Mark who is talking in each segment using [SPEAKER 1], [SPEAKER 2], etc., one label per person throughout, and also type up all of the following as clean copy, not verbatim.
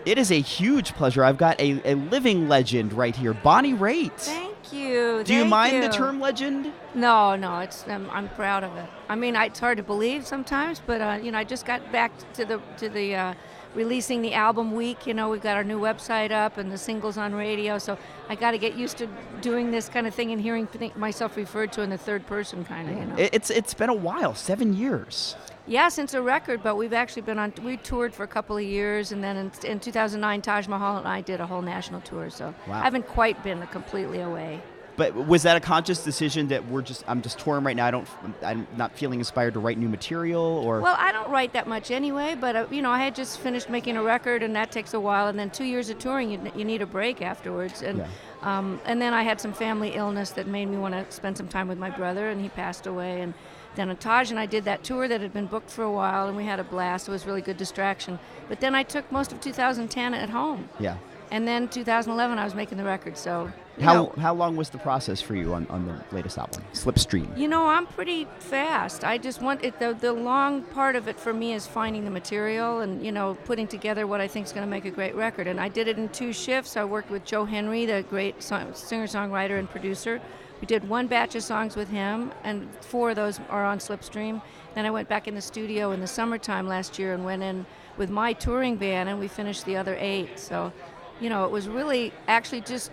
[SPEAKER 1] It is a huge pleasure. I've got a living legend right here, Bonnie Raitt.
[SPEAKER 2] Thank you.
[SPEAKER 1] Do you mind the term legend?
[SPEAKER 2] No, I'm proud of it. I mean, it's hard to believe sometimes, but I just got back to the releasing the album week. We've got our new website up and the singles on radio, so I got to get used to doing this kind of thing and hearing myself referred to in the third person kind of.
[SPEAKER 1] It's been a while, 7 years.
[SPEAKER 2] Yeah, since a record, but we've actually we toured for a couple of years, and then in 2009, Taj Mahal and I did a whole national tour, so
[SPEAKER 1] wow.
[SPEAKER 2] I haven't quite been completely away.
[SPEAKER 1] But was that a conscious decision that I'm just touring right now, I'm not feeling inspired to write new material? Or
[SPEAKER 2] Well, I don't write that much anyway, but I had just finished making a record, and that takes a while, and then 2 years of touring, you need a break afterwards. And
[SPEAKER 1] yeah.
[SPEAKER 2] And then I had some family illness that made me want to spend some time with my brother, and he passed away. And then Taj and I did that tour that had been booked for a while, and we had a blast. It was a really good distraction. But then I took most of 2010 at home.
[SPEAKER 1] Yeah.
[SPEAKER 2] And then 2011, I was making the record. So
[SPEAKER 1] how long was the process for you on the latest album, Slipstream?
[SPEAKER 2] I'm pretty fast. I just want it. The long part of it for me is finding the material and putting together what I think is going to make a great record. And I did it in 2 shifts. I worked with Joe Henry, the great singer-songwriter and producer. We did 1 batch of songs with him, and 4 of those are on Slipstream. Then I went back in the studio in the summertime last year and went in with my touring band, and we finished the other 8. So, it was really actually just,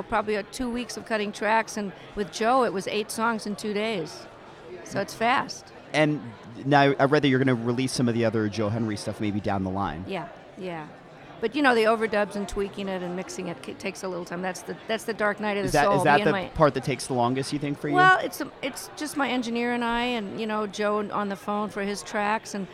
[SPEAKER 2] probably 2 weeks of cutting tracks, and with Joe it was 8 songs in 2 days. So it's fast.
[SPEAKER 1] And now I read that you're going to release some of the other Joe Henry stuff maybe down the line.
[SPEAKER 2] Yeah. But the overdubs and tweaking it and mixing it takes a little time. That's the dark night of the soul.
[SPEAKER 1] Is that the part that takes the longest, you think, for you?
[SPEAKER 2] Well, it's just my engineer and I, and Joe on the phone for his tracks, and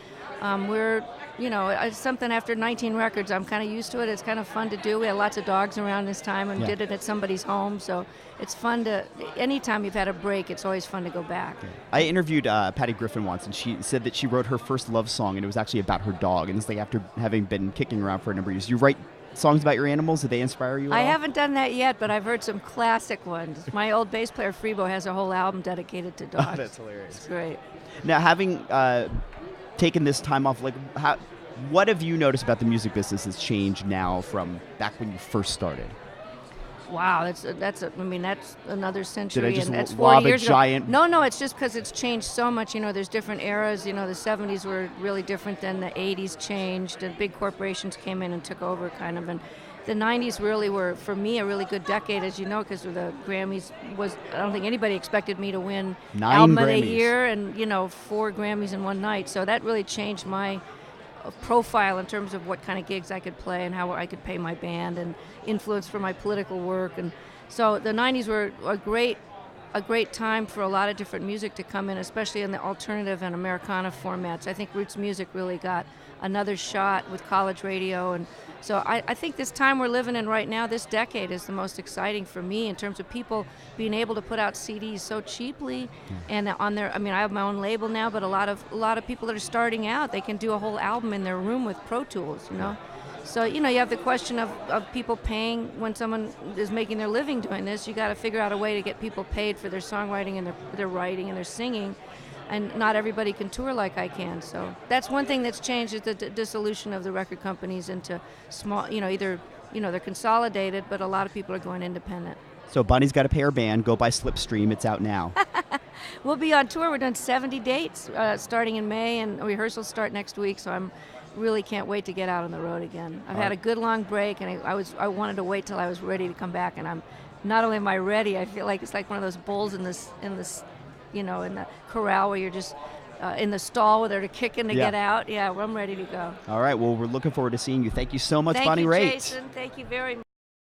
[SPEAKER 2] we're it's something after 19 records. I'm kind of used to it. It's kind of fun to do. We had lots of dogs around this time and did it at somebody's home, so it's fun to. Anytime you've had a break, it's always fun to go back.
[SPEAKER 1] I interviewed Patty Griffin once, and she said that she wrote her first love song, and it was actually about her dog. And it's like after having been kicking around for a number of years, you write songs about your animals. Do they inspire you at all?
[SPEAKER 2] I haven't done that yet, but I've heard some classic ones. My old bass player Freebo has a whole album dedicated to dogs.
[SPEAKER 1] Oh, that's hilarious.
[SPEAKER 2] It's great.
[SPEAKER 1] Now, having taken this time off, what have you noticed about the music business that's changed now from back when you first started?
[SPEAKER 2] Wow, that's another century.
[SPEAKER 1] Did I just
[SPEAKER 2] and that's
[SPEAKER 1] lob
[SPEAKER 2] 40 years
[SPEAKER 1] a giant?
[SPEAKER 2] Ago. No, it's just because it's changed so much. There's different eras. The 70s were really different than the 80s changed, and big corporations came in and took over kind of. And the 90s really were, for me, a really good decade, as you know, because the Grammys I don't think anybody expected me to win
[SPEAKER 1] 9
[SPEAKER 2] Album of
[SPEAKER 1] Grammys.
[SPEAKER 2] the Year and, 4 Grammys in one night. So that really changed my profile in terms of what kind of gigs I could play and how I could pay my band, and influence for my political work. And so the 90s were a great time for a lot of different music to come in, especially in the alternative and Americana formats. I think roots music really got another shot with college radio, and so I think this time we're living in right now, this decade, is the most exciting for me in terms of people being able to put out CDs so cheaply, and on their. I mean, I have my own label now, but a lot of people that are starting out, they can do a whole album in their room with Pro Tools, So, you have the question of people paying when someone is making their living doing this. You got to figure out a way to get people paid for their songwriting and their writing and their singing. And not everybody can tour like I can. So that's one thing that's changed, is the dissolution of the record companies into small, either, they're consolidated, but a lot of people are going independent.
[SPEAKER 1] So Bonnie's got to pay her band. Go buy Slipstream. It's out now.
[SPEAKER 2] We'll be on tour. We're doing 70 dates starting in May, and rehearsals start next week. So really can't wait to get out on the road again. I've had a good long break, and I wanted to wait till I was ready to come back. And I'm not only am I ready, I feel like it's like one of those bulls in the corral where you're just in the stall where they're kicking to get out. Yeah, well, I'm ready to go.
[SPEAKER 1] All right. Well, we're looking forward to seeing you. Thank you so much,
[SPEAKER 2] Thank
[SPEAKER 1] Bonnie
[SPEAKER 2] you,
[SPEAKER 1] Raitt.
[SPEAKER 2] Jason. Thank you very much.